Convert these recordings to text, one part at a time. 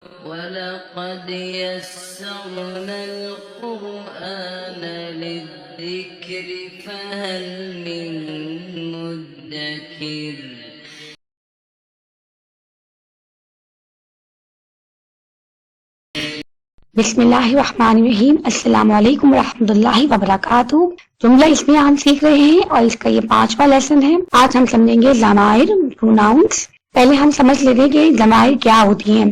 وَلَقَدْ يَسَّرْنَا الْقُرْآنَ لِلذِّكْرِ فَهَلْ مِن مُّدَّكِرٍ بسم اللہ الرحمن الرحیم۔ السلام علیکم ورحمۃ اللہ وبرکاتہ۔ جملہ اس میں ہم سیکھ رہے ہیں اور اس کا یہ 5واں لیسن ہے۔ آج ہم سمجھیں گے ضمائر، پروناؤنس۔ پہلے ہم سمجھ لیتے ہیں کہ ضمائر کیا ہوتی ہیں۔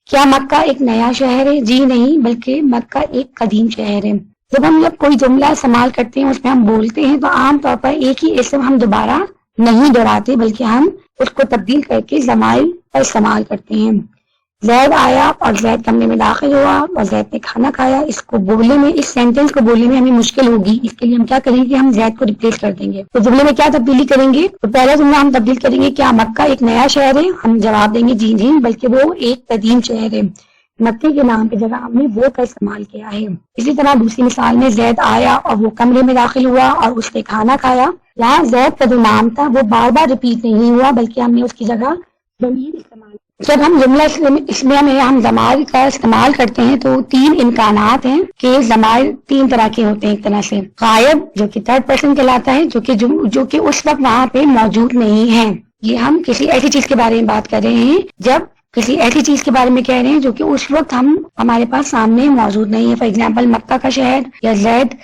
کیا مکہ ایک نیا شہر ہے؟ جی نہیں، بلکہ مکہ ایک قدیم شہر ہے۔ جب ہم کوئی جملہ استعمال کرتے ہیں، اس میں ہم بولتے ہیں، تو عام طور پر ایک ہی اسم ہم دوبارہ نہیں دہراتے، بلکہ ہم اس کو تبدیل کر کے ضمائر کا استعمال کرتے ہیں۔ زید آیا اور زید کمرے میں داخل ہوا اور زید نے کھانا کھایا۔ اس کو بولنے میں، اس سینٹینس کو بولنے میں ہمیں مشکل ہوگی۔ اس کے لیے ہم کیا کریں گے؟ ہم زید کو ریپلیس کر دیں گے۔ تو جملے میں کیا تبدیلی کریں گے؟ تو پہلا جملہ ہم تبدیل کریں گے، کیا مکہ ایک نیا شہر ہے؟ ہم جواب دیں گے جی نہیں، بلکہ وہ ایک قدیم شہر ہے۔ مکے کے نام کی جگہ ہم نے وہ کا استعمال کیا ہے۔ اسی طرح دوسری مثال میں زید آیا اور وہ کمرے میں داخل ہوا اور اس نے کھانا کھایا۔ یہاں زید کا جو نام تھا وہ بار بار ریپیٹ نہیں ہوا، بلکہ ہم نے اس کی جگہ ضمیر استعمال کیا۔ جب ہم جملہ اسمیہ میں ہم ضمائر کا استعمال کرتے ہیں تو 3 امکانات ہیں کہ ضمائر 3 طرح کے ہوتے ہیں۔ ایک طرح سے غائب، جو کہ 3rd پرسن کہلاتا ہے، جو کہ اس وقت وہاں پہ موجود نہیں ہے۔ یہ ہم کسی ایسی چیز کے بارے میں بات کر رہے ہیں، جب کسی ایسی چیز کے بارے میں کہہ رہے ہیں جو کہ اس وقت ہمارے پاس سامنے موجود نہیں ہے۔ فار ایگزامپل مکہ کا شہر یا زید،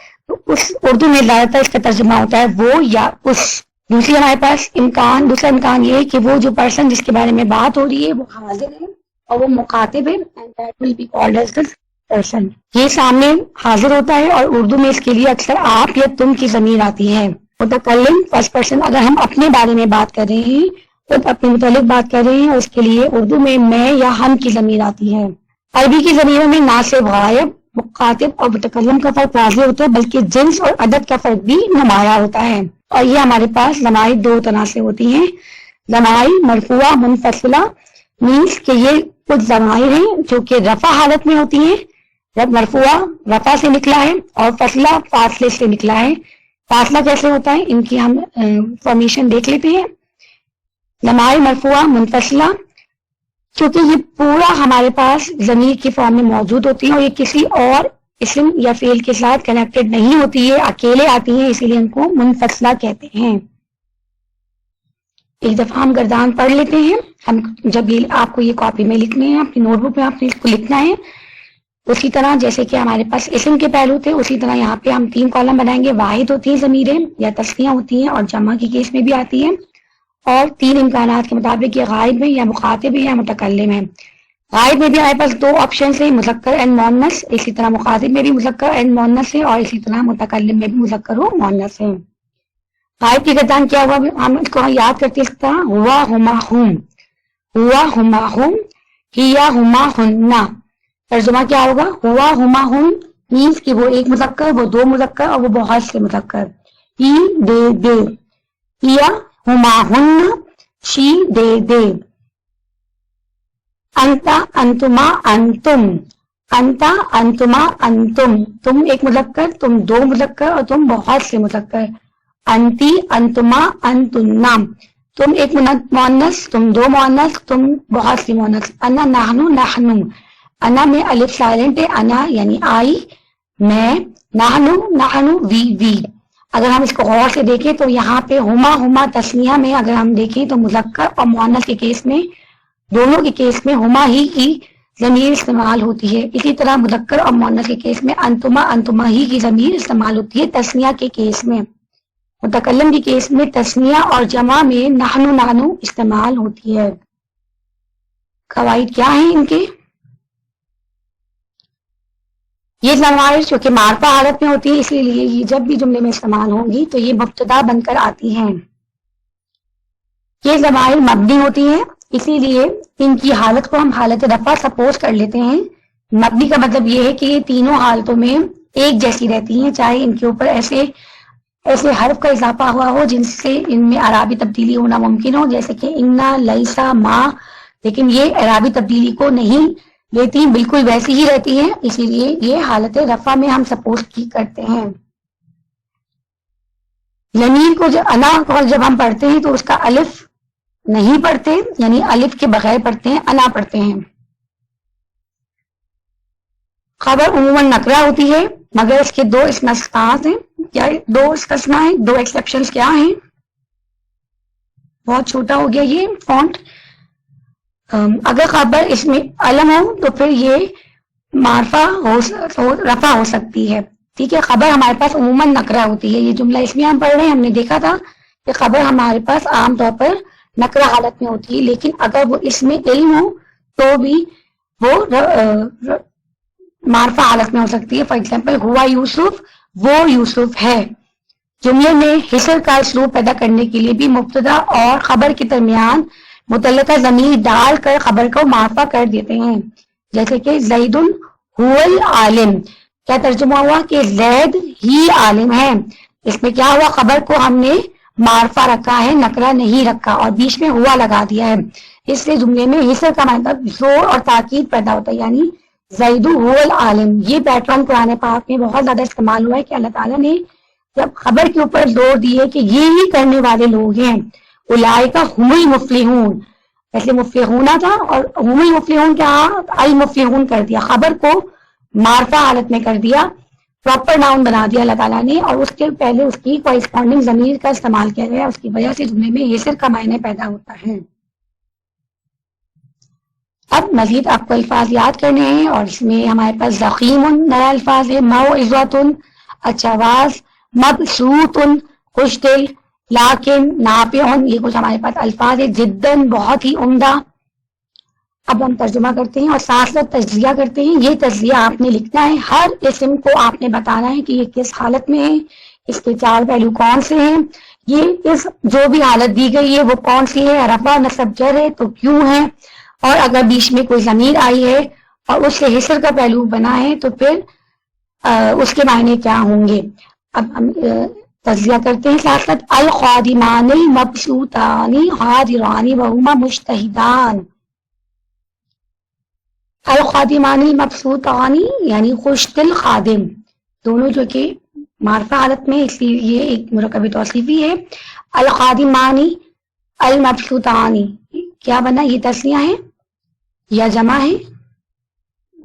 اس اردو میں زیادہ تر اس کا ترجمہ ہوتا ہے وہ یا اس۔ دوسرا امکان یہ ہے کہ وہ جو پرسن جس کے بارے میں بات ہو رہی ہے وہ حاضر ہے اور وہ مخاطب ہے، and that will be called as the person۔ یہ سامنے حاضر ہوتا ہے اور اردو میں اس کے لیے اکثر آپ یا تم کی ضمیر آتی ہے۔ متکلم 1st پرسن، اگر ہم اپنے بارے میں بات کر رہے ہیں تو اپنے متعلق بات کر رہے ہیں، اس کے لیے اردو میں میں یا ہم کی ضمیر آتی ہے۔ عربی کی ضمیروں میں نہ صرف غائب، مخاطب اور متکلم کا فرق واضح ہوتا ہے، بلکہ جنس اور عدد کا فرق بھی نمایاں ہوتا ہے۔ اور یہ ہمارے پاس ضمائر 2 طرح سے ہوتی ہیں۔ ضمائر مرفوعہ منفصلہ، مینس کہ یہ کچھ ضمائر ہیں جو کہ رفع حالت میں ہوتی ہیں۔ جب مرفوعہ رفع سے نکلا ہے اور فصلہ فاصلے سے نکلا ہے۔ فاصلہ کیسے ہوتا ہے، ان کی ہم فارمیشن دیکھ لیتے ہیں۔ ضمائر مرفوعہ منفصلہ، کیونکہ یہ پورا ہمارے پاس ضمیر کی فارم میں موجود ہوتی ہیں اور یہ کسی اور اسم یا فعل کے ساتھ کنیکٹڈ نہیں ہوتی ہے، اکیلے آتی ہیں، اسی لیے ان کو منفصلہ کہتے ہیں۔ ایک دفعہ ہم گردان پڑھ لیتے ہیں۔ ہم جب یہ آپ کو یہ کاپی میں لکھنے ہیں، اپنی نوٹ بک میں آپ نے اس کو لکھنا ہے۔ اسی طرح جیسے کہ ہمارے پاس اسم کے پہلو تھے، اسی طرح یہاں پہ ہم 3 کالم بنائیں گے۔ واحد ہوتی ہیں ضمیریں یا تسنیہ ہوتی ہیں اور جمع کی کیس میں بھی آتی ہیں، اور 3 امکانات کے مطابق یہ غائب ہے یا مخاطب ہے یا متکلم ہے۔ غائب میں بھی ہمارے پاس 2 آپشنز ہیں، مذکر اینڈ مؤنث۔ اسی طرح مخاطب میں بھی مذکر اینڈ مؤنث ہے، اور اسی طرح متکلم میں بھی مذکر و مؤنث ہے۔ غائب کی گردان کیا ہوا، ہم اس کو یاد کرتے اس طرح، ہوا ہما ہم، ہوا ہما ہم، ہیا ہما ہننا۔ ترجمہ کیا ہوگا؟ ہوا ہما ہم مینس کہ وہ ایک مذکر، وہ 2 مذکر اور وہ بہت سے مذکر۔ ہی دے دے، ہیا ہما ہن، شی دے دے۔ انتا انتما انتم، انتا انتما انتم، تم ایک مذکر، تم 2 مذکر اور تم بہت سے مذکر۔ انتی انتما انتنا، تم ایک مؤنث، تم 2 مؤنث، تم بہت سی مؤنث۔ انا نحنو نحنو، انا میں الف سائلنٹ ہے، انا یعنی آئی، میں، نحنو نحنو وی۔ اگر ہم اس کو غور سے دیکھیں تو یہاں پہ ہما تسنیہ میں اگر ہم دیکھیں تو مذکر اور مؤنث کے کیس میں، دونوں کے کیس میں ہما ہی کی ضمیر استعمال ہوتی ہے۔ اسی طرح مذکر اور مؤنث کے کیس میں انتما ہی کی ضمیر استعمال ہوتی ہے تسنیہ کے کیس میں۔ متکلم کی کیس میں تسنیہ اور جمع میں نحنو استعمال ہوتی ہے۔ قواعد کیا ہیں ان کے؟ یہ ضمائر جو کہ معرفہ حالت میں ہوتی ہے، اسی لیے یہ جب بھی جملے میں استعمال ہوں گی تو یہ مبتدا بن کر آتی ہیں۔ یہ ضمائر مبنی ہوتی ہیں، اسی لیے ان کی حالت کو ہم حالت رفع سپوز کر لیتے ہیں۔ مبنی کا مطلب یہ ہے کہ یہ تینوں حالتوں میں ایک جیسی رہتی ہیں، چاہے ان کے اوپر ایسے حرف کا اضافہ ہوا ہو جن سے ان میں اعرابی تبدیلی ہونا ممکن ہو، جیسے کہ انا، لیسا، ما، لیکن یہ اعرابی تبدیلی کو نہیں لیتی، بالکل ویسی ہی رہتی ہیں، اسی لیے یہ حالت رفع میں ہم سپوز کی کرتے ہیں۔ ضمیر کو انا کو جب ہم پڑھتے ہیں تو اس کا الف نہیں پڑھتے، یعنی الف کے بغیر پڑھتے ہیں، انا پڑھتے ہیں۔ خبر عموماً نکرہ ہوتی ہے مگر اس کے دو استثناءات ہیں. کیا دو استثناء ہیں، دو ایکسیپشنز کیا ہیں؟ بہت چھوٹا ہو گیا یہ فونٹ. اگر خبر اس میں علم ہو تو پھر یہ معرفہ رفع ہو سکتی ہے. ٹھیک ہے، خبر ہمارے پاس عموماً نکرہ ہوتی ہے. یہ جملہ اس میں ہم پڑھ رہے ہیں، ہم نے دیکھا تھا کہ خبر ہمارے پاس عام طور پر نکرہ حالت میں ہوتی ہے، لیکن اگر وہ اس میں علم ہو تو بھی وہ معرفہ حالت میں ہو سکتی ہے. فار ایگزامپل ہوا یوسف، وہ یوسف ہے. جملے میں حصر کا اسلوب پیدا کرنے کے لیے بھی مبتدا اور خبر کے درمیان متعلقہ ضمیر ڈال کر خبر کو معرفہ کر دیتے ہیں. جیسے کہ زید هو العالم، کیا ترجمہ ہوا کہ زید ہی عالم ہے. اس میں کیا ہوا، خبر کو ہم نے معرفہ رکھا ہے، نکرہ نہیں رکھا، اور بیچ میں ہوا لگا دیا ہے. اس سے جملے میں حصر کا مطلب زور اور تاکید پیدا ہوتا ہے، یعنی زید هو العالم. یہ پیٹرن قرآن پاک میں بہت زیادہ استعمال ہوا ہے کہ اللہ تعالیٰ نے جب خبر کے اوپر زور دیے کہ یہی کرنے والے لوگ ہیں، اولئک هم المفلحون. ایسے مفلحون تھا اور هم المفلحون کیا المفلحون کر دیا، خبر کو معرفہ حالت میں کر دیا، پراپر ناؤن بنا دیا اللہ تعالیٰ نے، اور اس کے پہلے اس کی کورسپونڈنگ ضمیر کا استعمال کیا گیا. اس کی وجہ سے جملے میں حصر کا معنی پیدا ہوتا ہے. اب مزید آپ کو الفاظ یاد کرنے ہیں، اور اس میں ہمارے پاس ضخیم نیا الفاظ ہے، موعظۃ اچھا واز، مبسوط خوش دل، لیکن نافع، یہ کچھ ہمارے پاس الفاظ ہے. جداً بہت ہی عمدہ. اب ہم ترجمہ کرتے ہیں اور ساتھ ساتھ تجزیہ کرتے ہیں. یہ تجزیہ آپ نے لکھنا ہے، ہر اسم کو آپ نے بتانا ہے کہ یہ کس حالت میں ہے، اس کے چار پہلو کون سے ہیں، یہ اس جو بھی حالت دی گئی ہے وہ کون سی ہے، رفع نصب جر ہے تو کیوں ہے، اور اگر بیچ میں کوئی ضمیر آئی ہے اور اس سے حصر کا پہلو بنا ہے تو پھر اس کے معنی کیا ہوں گے. اب ہم تجزیہ کرتے ہیں ساتھ ساتھ. الخادمان المبسوطان حاضران وہما مجتہدان. الخادمان المبسوطان یعنی خوش دل خادم، دونوں جو کہ معرفہ حالت میں، اس لیے یہ ایک مرکب توصیفی ہے. الخادمانی المبسوطانی کیا بنا، یہ تسنیہ ہے یا جمع ہے؟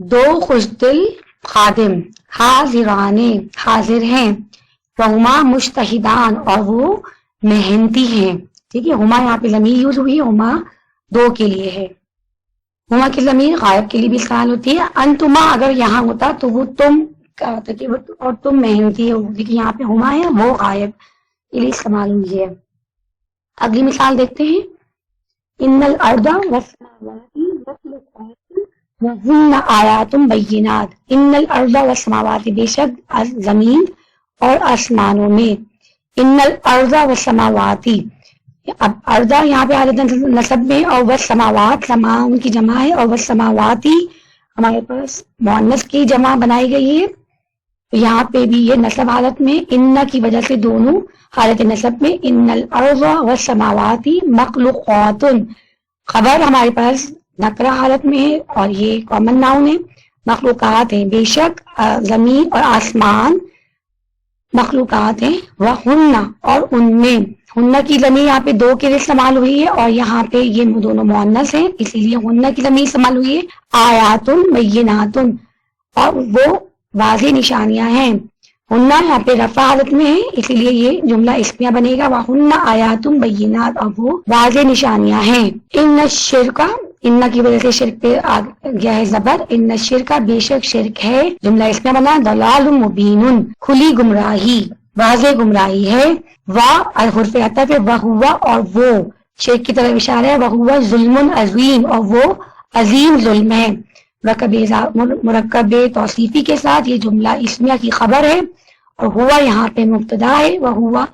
دو خوش دل خادم، حاضران حاضر ہیں، وہما مجتہدان اور وہ محنتی ہیں. ٹھیک ہے، ہما یہاں پہ ضمیر یوز ہوئی ہے، ہما دو کے لیے ہے. ہما کی ضمیر غائب کے لیے بھی استعمال ہوتی ہے. انتما اگر یہاں ہوتا تو وہ تم کا ہوتا کہ اور تم محنتی ہو، لیکن یہاں پہ ہما ہے وہ غائب کے لیے استعمال ہوئی ہے. اگلی مثال دیکھتے ہیں. ان الارض والسماوات وہن آیات بینات. ان الارض والسماوات بے شک زمین اور آسمانوں میں. ان الارض والسماوات، اب ارضا یہاں پہ حالت نصب میں، اور والسماوات سما ان کی جمع ہے، اور والسماواتی ہمارے پاس مؤنث کی جمع بنائی گئی ہے. یہاں پہ بھی یہ نصب حالت میں، ان کی وجہ سے دونوں حالت نصب میں. ان الارض والسماوات مخلوقات، خبر ہمارے پاس نکرہ حالت میں ہے اور یہ کامن ناؤن ہے، مخلوقات ہیں، بے شک زمین اور آسمان مخلوقات ہیں. وہن اور ان میں، ہن کی ضمیر یہاں پہ دو کے لیے استعمال ہوئی ہے اور یہاں پہ یہ دونوں مؤنث ہیں، اسی لیے ہن کی ضمیر استعمال ہوئی ہے. آیات بینات، اور وہ واضح نشانیاں ہیں. ہن یہاں پہ رفع حالت میں ہے، اسی لیے یہ جملہ اسمیہ بنے گا. وہن آیات بینات، اور وہ واضح نشانیاں ہیں. ان الشرک، ان کی وجہ سے شرک پہ آ گیا ہے زبر. ان الشرک بے شک شرک ہے، جملہ اسمیہ بنا. ضلال مبین، کھلی گمراہی، واضح گمراہی ہے. حرف عطف ہے، وہوا اور وہ شرک کی طرف اشارہ ہے. وہوا ظلم عظیم، اور وہ عظیم ظلم ہے. مرکب توصیفی کے ساتھ یہ جملہ اسمیہ کی خبر ہے اور ہوا یہاں پہ مبتدا ہے. وہوا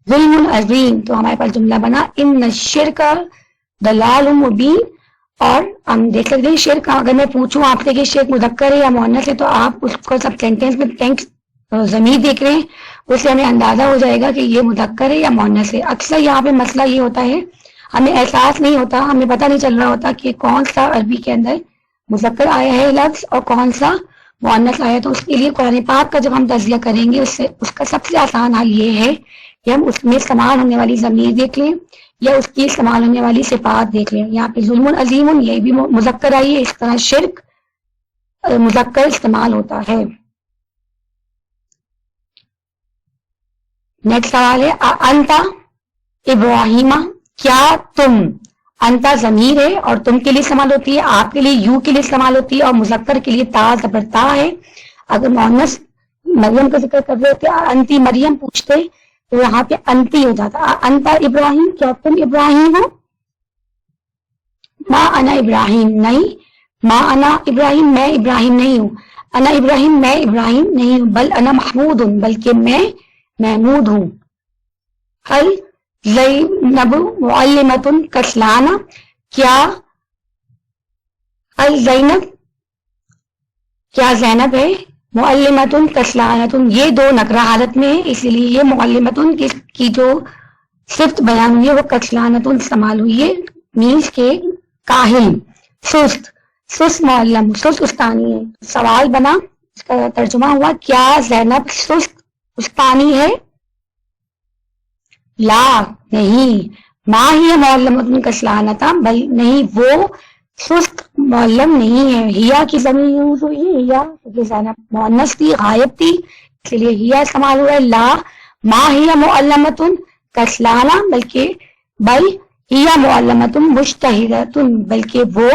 ظلم عظیم، تو ہمارے پاس جملہ بنا ان الشرک ضلال مبین. اور ہم دیکھ سکتے ہیں شرک، اگر میں پوچھوں آپ سے کہ شرک مذکر ہے یا مؤنث ہے تو آپ اس کو سب سینٹینس میں ضمیر دیکھ رہے ہیں، اس سے ہمیں اندازہ ہو جائے گا کہ یہ مذکر ہے یا مؤنث ہے. اکثر یہاں پہ مسئلہ یہ ہوتا ہے، ہمیں احساس نہیں ہوتا، ہمیں پتہ نہیں چل رہا ہوتا کہ کون سا عربی کے اندر مذکر آیا ہے لفظ اور کون سا مؤنث آیا. تو اس کے لیے قرآن پاک کا جب ہم تجزیہ کریں گے اس کا سب سے آسان حل یہ ہے کہ ہم اس میں استعمال ہونے والی ضمیر دیکھ لیں یا اس کی استعمال ہونے والی صفات دیکھ لیں. یہاں پہ ظلم عظیم یہ بھی مذکر آئی ہے، اس طرح شرک مذکر استعمال ہوتا ہے. نیکسٹ سوال ہے انتا ابراہیمہ، کیا تم. انتا ضمیر ہے اور تم کے لیے استعمال ہوتی ہے، آپ کے لیے یو کے لیے استعمال ہوتی ہے، اور مذکر کے لیے تا زبر تا ہے. اگر مؤنث مریم کا ذکر کر رہے ہوتے انتی مریم پوچھتے تو یہاں پہ انتی ہو جاتا. انتا ابراہیم، کیا تم ابراہیم ہو. ما انا ابراہیم، نہیں. ما انا ابراہیم، میں ابراہیم نہیں ہوں. انا ابراہیم، میں ابراہیم نہیں ہوں. بل انا محمود ہوں، بلکہ میں محمود ہوں. حل زینب معلمۃ کسلانہ، کیا الزینب، کیا زینب ہے معلمۃ کسلانۃ، یہ دو نکرہ حالت میں ہے، اسی لیے یہ معلمۃ کی جو صفت بیان ہوئی ہے وہ کسلانۃ استعمال ہوئی ہے. مینس کے کاہل، سست، سست معلم، سست استانی ہے. سوال بنا، اس کا ترجمہ ہوا کیا زینب سست استانی ہے. لا، نہیں. ما ہی معلمۃ کسلانۃ، بل نہیں وہ سست معلم نہیں ہے. ہیا کی ضمیر یوز ہوئی ہے، ہیا کیونکہ زینب مؤنث تھی، غائب تھی، اس لیے ہیا استعمال ہوا ہے. لا ما ہی معلمۃ کسلانہ، بل ہیا معلمۃ مجتہدۃ، بلکہ وہ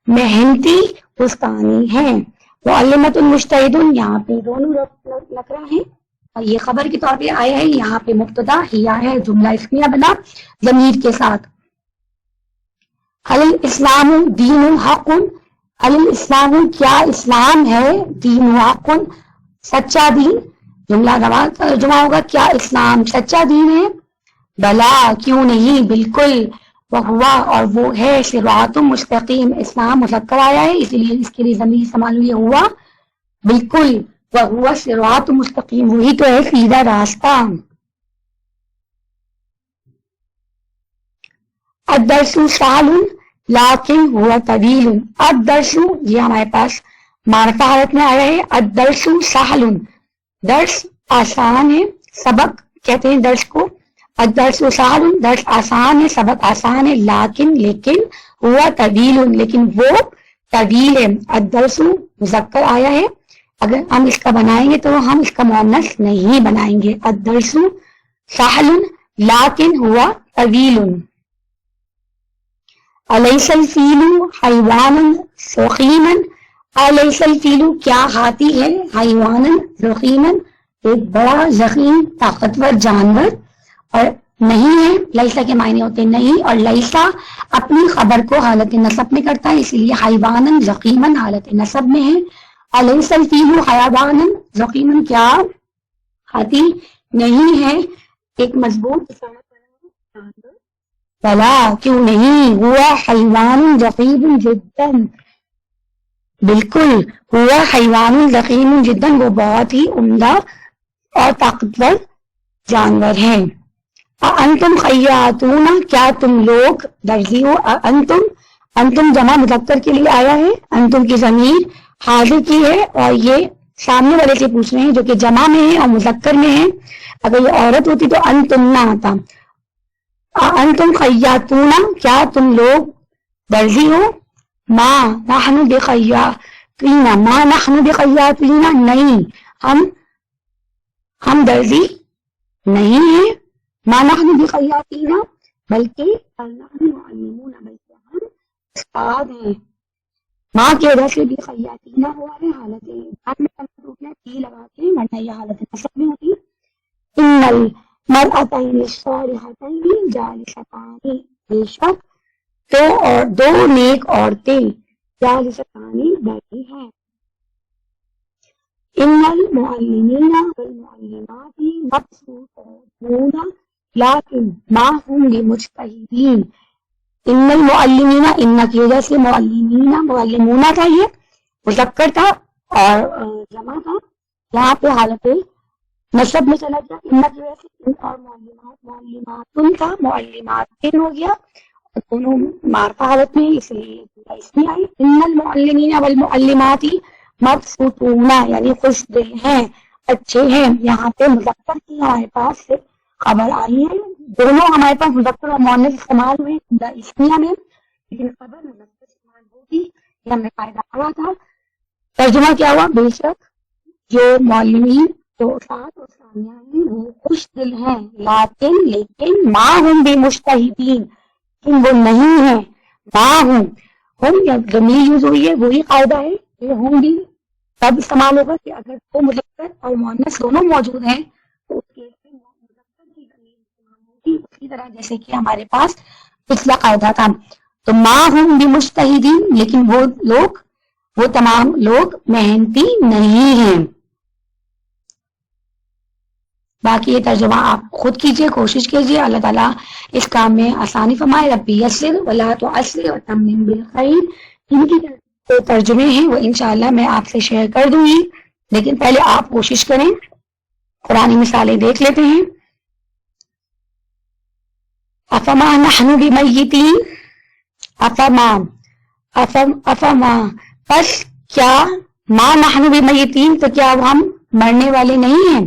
محنتی استانی ہیں. معلمۃ مجتہد، یہاں پہ دونوں نکرہ ہیں، یہ خبر کے طور پہ آیا ہے. یہاں پہ مبتدا ہیا ہے، جملہ اسمیہ بنا ضمیر کے ساتھ. الاسلام دین حق، الاسلام کیا اسلام ہے، دین حق سچا دین. جملہ ترجمہ ہوگا کیا اسلام سچا دین ہے. بلا، کیوں نہیں، بالکل. وہوا، اور وہ ہے. صراط مستقیم، اسلام مذکر آیا ہے اسی لیے اس کے لیے ضمیر استعمال ہوئی ہے ہوا. بالکل، وہوا صراط مستقیم، وہی تو ہے سیدھا راستہ. الدرس سہل لیکن ہوا طویل. الدرس یہ ہمارے پاس معرفہ حالت میں آیا ہے. الدرس سہل، درس آسان ہے، سبق کہتے ہیں درس کو. الدرس سہل، درس آسان ہے، سبق آسان ہے. لیکن ہوا طویل، لیکن وہ طویل ہے. الدرس مذکر آیا ہے، اگر ہم اس کا بنائیں گے تو ہم اس کا مؤنث نہیں بنائیں گے. الدرس سہل لیکن ہوا طویل. الیس الفیل حیوانا ضخیما، الیس الفیل کیا ہاتھی ہے، حیوانا ضخیما ایک بڑا ضخیم طاقتور جانور. اور نہیں ہے، لیسا کے معنی ہوتے نہیں، اور لیسا اپنی خبر کو حالت نصب میں کرتا ہے، اسی لیے حیوانا ضخیما حالت نصب میں ہے. الیس الفیل حیوانا ضخیما کیا ہاتھی نہیں ہے ایک مضبوط جانور. بلا، کیوں نہیں، ہوا حیوان ضخیم جدا، بالکل. ہوا حیوان ضخیم جدا، وہ بہت ہی عمدہ اور طاقتور جانور ہے. انتم خیاطون، کیا تم لوگ درزی ہو. انتم جمع مذکر کے لیے آیا ہے، انتم کی ضمیر حاضر کی ہے، اور یہ سامنے والے سے پوچھ رہے ہیں جو کہ جمع میں ہے اور مذکر میں ہے. اگر یہ عورت ہوتی تو انتم نہ آتا. انتم خیاطون، کیا تم لوگ درزی ہو. ما نحن بخیاطین، ما نحن بخیاطین، نہیں ہم درزی نہیں ہیں. ما نحن بخیاطین، بلکہ نحن معلمون، بلکہ ہم استاد ہیں. ماں کی وجہ سے بھی خیاطین ہوا ہے، حالت تی لگا کے، ورنہ یہ حالت نصب میں ہوتی. ان المرأتین الصالحتین جالستان، بے شک دو نیک عورتیں جالستان بیٹھی ہیں. ان المعلمین والمعلمات مبسوطون لیکن ما هم بمجتہدین. ان المعلمین، ان کی وجہ سے معلمین، معلمون تھا، یہ مذکر تھا اور جمع تھا، یہاں پہ حالت نصب میں چلا گیا. ان کی وجہ سے ان اور معلمات تھا، معلمات ہو گیا، دونوں معرفہ حالت میں، اس لیے اس میں آئی. ان المعلمین والمعلمات مبسوطون، یعنی خوش دل ہیں، اچھے ہیں. یہاں پہ مذکر کی ہمارے پاس خبر آئی ہے، دونوں ہمارے پاس مذکر اور مؤنث استعمال ہوئے اسمیہ میں، لیکن خبر مذکر استعمال ہوگی، یہ ہمیں فائدہ پڑا تھا. ترجمہ کیا ہوا؟ بے شک جو معلمین جو استاد اور ثانیہ ہیں وہ خوش دل ہیں، لیکن ما ہم بمجتہدین، لیکن وہ نہیں ہیں، ما ہم یا ضمیر یوز ہوئی ہے، وہی قاعدہ ہے کہ ہم بھی تب استعمال ہوگا کہ اگر وہ مذکر اور مؤنث دونوں موجود ہیں تو اس کے مذکر کی ضمیر استعمال ہوگی، اسی طرح جیسے کہ ہمارے پاس پچھلا قاعدہ تھا۔ تو ما ہم بمجتہدین، لیکن وہ تمام لوگ محنتی نہیں ہیں۔ باقی یہ ترجمہ آپ خود کیجئے، کوشش کیجئے، اللہ تعالیٰ اس کام میں آسانی فرمائے۔ ربی یسر ولا تعسر وتمم بالخیر، ان کی جو ترجمے ہیں وہ انشاءاللہ میں آپ سے شیئر کر دوں گی، لیکن پہلے آپ کوشش کریں۔ قرآنی مثالیں دیکھ لیتے ہیں۔ افما نحن بمیتین، افما پس کیا، ما نحن بمیتین تو کیا ہم مرنے والے نہیں ہیں،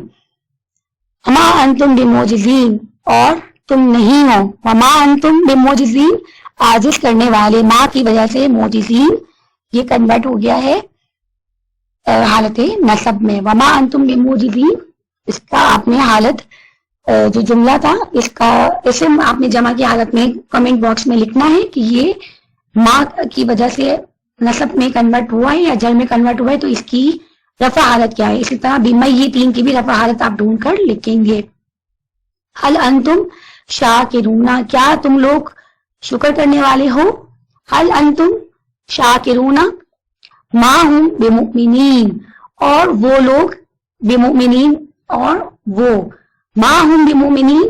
وما انتم بمعجزین اور تم نہیں ہو، وما انتم بمعجزین عاجز کرنے والے، ما کی وجہ سے معجزین یہ کنورٹ ہو گیا ہے حالت نصب میں، وما انتم بمعجزین اس کا آپ نے حالت جو جملہ تھا اس کا اسم آپ نے جمع کی حالت میں کمنٹ باکس میں لکھنا ہے کہ یہ ما کی وجہ سے نصب میں کنورٹ ہوا ہے یا جر میں کنورٹ ہوا ہے، تو اس کی رفع حالت کیا ہے۔ اسی طرح بمیتین کی بھی رفع حالت آپ ڈھونڈ کر لکھیں گے۔ هل انتم شاکرون، کیا تم لوگ شکر کرنے والے ہو، هل انتم شاکرون، ما ہم بمؤمنین اور وہ لوگ، بمؤمنین اور وہ، ما ہم بمؤمنین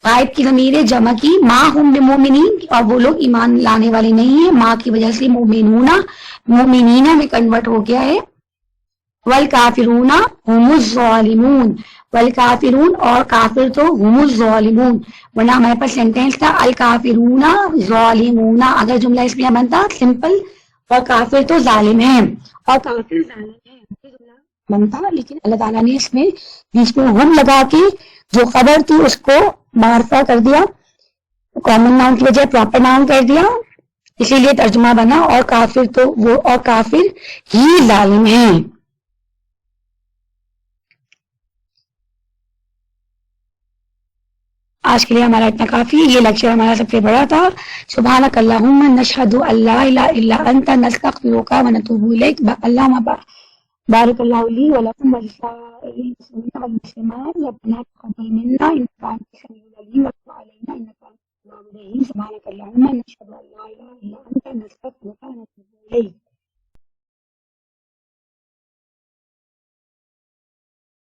غائب کی ضمیر جمع کی، ما ہم بمؤمنین اور وہ لوگ ایمان لانے والے نہیں ہیں، ما کی وجہ سے مؤمنون مؤمنین میں کنورٹ ہو گیا ہے۔ والکافرون هم الظالمون، والکافرون اور کافر تو هم الظالمون، ورنہ ہمارے پاس سینٹینس تھا الکافرون ظالمون، اگر جملہ اس میں بنتا سمپل اور کافر تو ظالم ہیں اور کافر ظالم ہیں جملہ بنتا، لیکن اللہ تعالیٰ نے اس میں بیچ میں ہم لگا کے جو خبر تھی اس کو معرفہ کر دیا، کامن ناؤن کی وجہ پراپر ناؤن کر دیا، اسی لیے ترجمہ بنا اور کافر تو وہ اور کافر ہی ظالم ہیں۔ آج کے لیے ہمارا اتنا کافی، یہ لیکچر ہمارا سب سے بڑا تھا۔ سبحانک اللہم نشہد ان لا الہ الا انت نستغفرک ونتوب الیک۔ اللہم بارک اللہ لی ولکم ولسائر المسلمین والمسلمات، ربنا تقبل منا انک انت السمیع العلیم وتب علینا انک انت التواب الرحیم۔ سبحانک اللہم نشہد ان لا الہ الا انت نستغفرک ونتوب الیک۔